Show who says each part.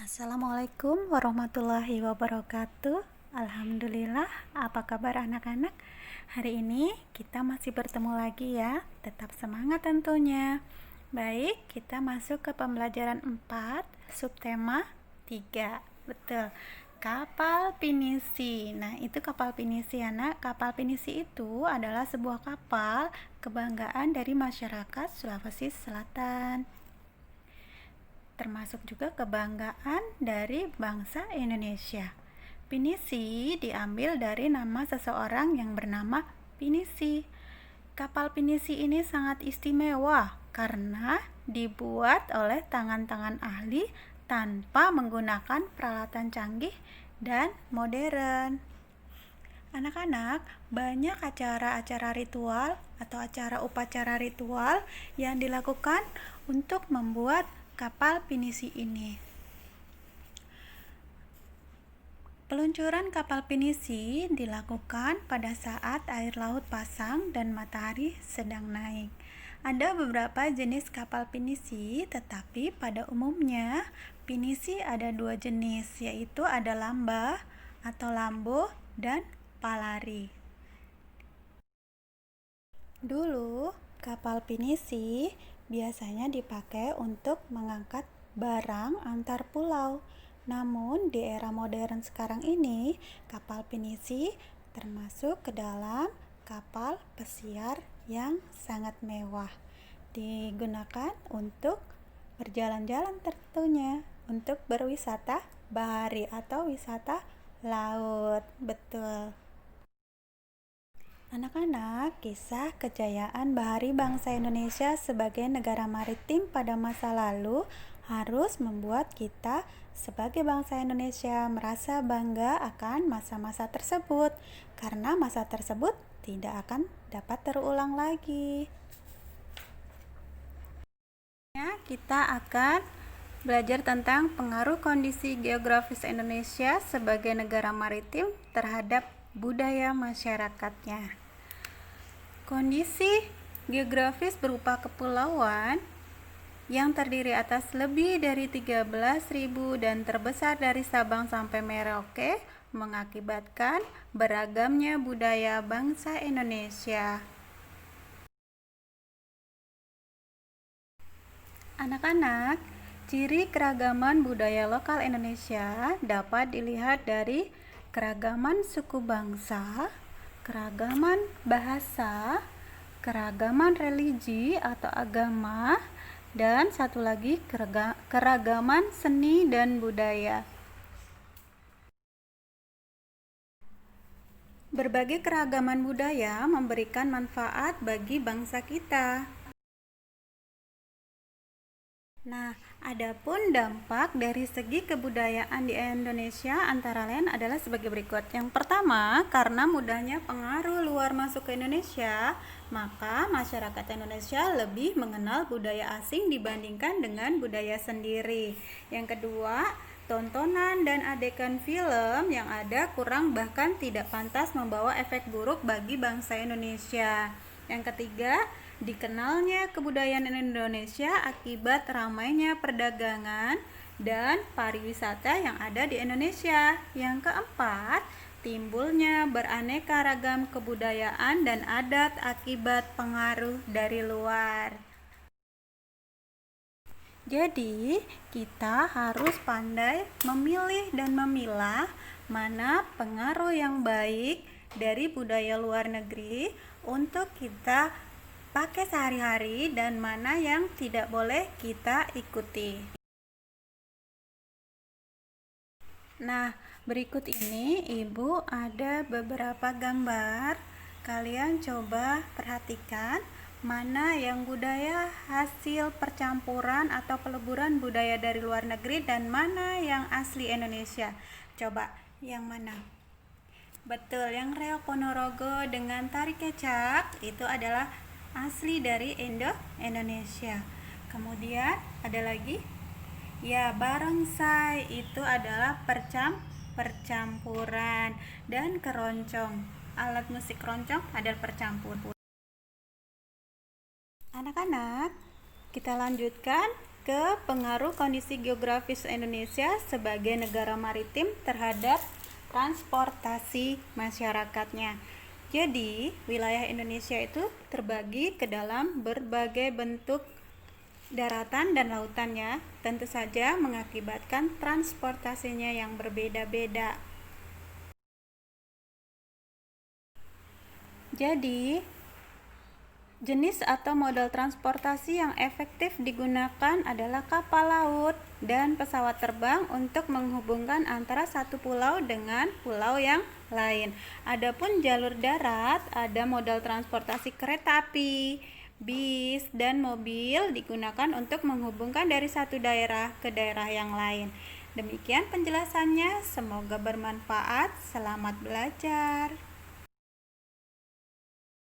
Speaker 1: Assalamualaikum warahmatullahi wabarakatuh. Alhamdulillah, apa kabar anak-anak? Hari ini kita masih bertemu lagi ya. Tetap semangat tentunya. Baik, kita masuk ke pembelajaran 4, subtema 3. Betul. Kapal pinisi. Nah, itu kapal pinisi anak. Kapal pinisi itu adalah sebuah kapal kebanggaan dari masyarakat Sulawesi Selatan, termasuk juga kebanggaan dari bangsa Indonesia. Pinisi diambil dari nama seseorang yang bernama Pinisi. Kapal pinisi ini sangat istimewa karena dibuat oleh tangan-tangan ahli tanpa menggunakan peralatan canggih dan modern. Anak-anak, banyak acara-acara ritual atau acara upacara ritual yang dilakukan untuk membuat kapal pinisi ini. Peluncuran kapal pinisi dilakukan pada saat air laut pasang dan matahari sedang naik. Ada beberapa jenis kapal pinisi, tetapi pada umumnya pinisi ada dua jenis, yaitu ada lambah atau lambo dan palari. Dulu, kapal pinisi biasanya dipakai untuk mengangkat barang antar pulau. Namun, di era modern sekarang ini, kapal pinisi termasuk ke dalam kapal pesiar yang sangat mewah. Digunakan untuk berjalan-jalan tentunya, untuk berwisata bahari atau wisata laut. Betul. Anak-anak, kisah kejayaan bahari bangsa Indonesia sebagai negara maritim pada masa lalu harus membuat kita sebagai bangsa Indonesia merasa bangga akan masa-masa tersebut, karena masa tersebut tidak akan dapat terulang lagi. Kita akan belajar tentang pengaruh kondisi geografis Indonesia sebagai negara maritim terhadap budaya masyarakatnya. Kondisi geografis berupa kepulauan yang terdiri atas lebih dari 13.000 dan terbesar dari Sabang sampai Merauke mengakibatkan beragamnya budaya bangsa Indonesia. Anak-anak, ciri keragaman budaya lokal Indonesia dapat dilihat dari keragaman suku bangsa, keragaman bahasa, keragaman religi atau agama, dan satu lagi keragaman seni dan budaya. Berbagai keragaman budaya memberikan manfaat bagi bangsa kita. Nah, adapun dampak dari segi kebudayaan di Indonesia antara lain adalah sebagai berikut. Yang pertama, karena mudahnya pengaruh luar masuk ke Indonesia, maka masyarakat Indonesia lebih mengenal budaya asing dibandingkan dengan budaya sendiri. Yang kedua, tontonan dan adegan film yang ada kurang bahkan tidak pantas membawa efek buruk bagi bangsa Indonesia. Yang ketiga, dikenalnya kebudayaan Indonesia akibat ramainya perdagangan dan pariwisata yang ada di Indonesia. Yang keempat, timbulnya beraneka ragam kebudayaan dan adat akibat pengaruh dari luar. Jadi, kita harus pandai memilih dan memilah mana pengaruh yang baik dari budaya luar negeri untuk kita pakai sehari-hari dan mana yang tidak boleh kita ikuti. Nah, berikut ini Ibu ada beberapa gambar. Kalian coba perhatikan mana yang budaya hasil percampuran atau peleburan budaya dari luar negeri dan mana yang asli Indonesia. Coba, yang mana? Betul, yang reok Ponorogo dengan tari kecak itu adalah asli dari Indonesia. Kemudian ada lagi, ya, barongsai itu adalah percampuran, dan keroncong, alat musik keroncong adalah percampuran. Anak-anak, kita lanjutkan ke pengaruh kondisi geografis Indonesia sebagai negara maritim terhadap transportasi masyarakatnya. Jadi, wilayah Indonesia itu terbagi ke dalam berbagai bentuk daratan dan lautannya, tentu saja mengakibatkan transportasinya yang berbeda-beda. Jadi, jenis atau model transportasi yang efektif digunakan adalah kapal laut dan pesawat terbang untuk menghubungkan antara satu pulau dengan pulau yang lain. Adapun jalur darat, ada model transportasi kereta api, bis, dan mobil digunakan untuk menghubungkan dari satu daerah ke daerah yang lain. Demikian penjelasannya, semoga bermanfaat. Selamat belajar.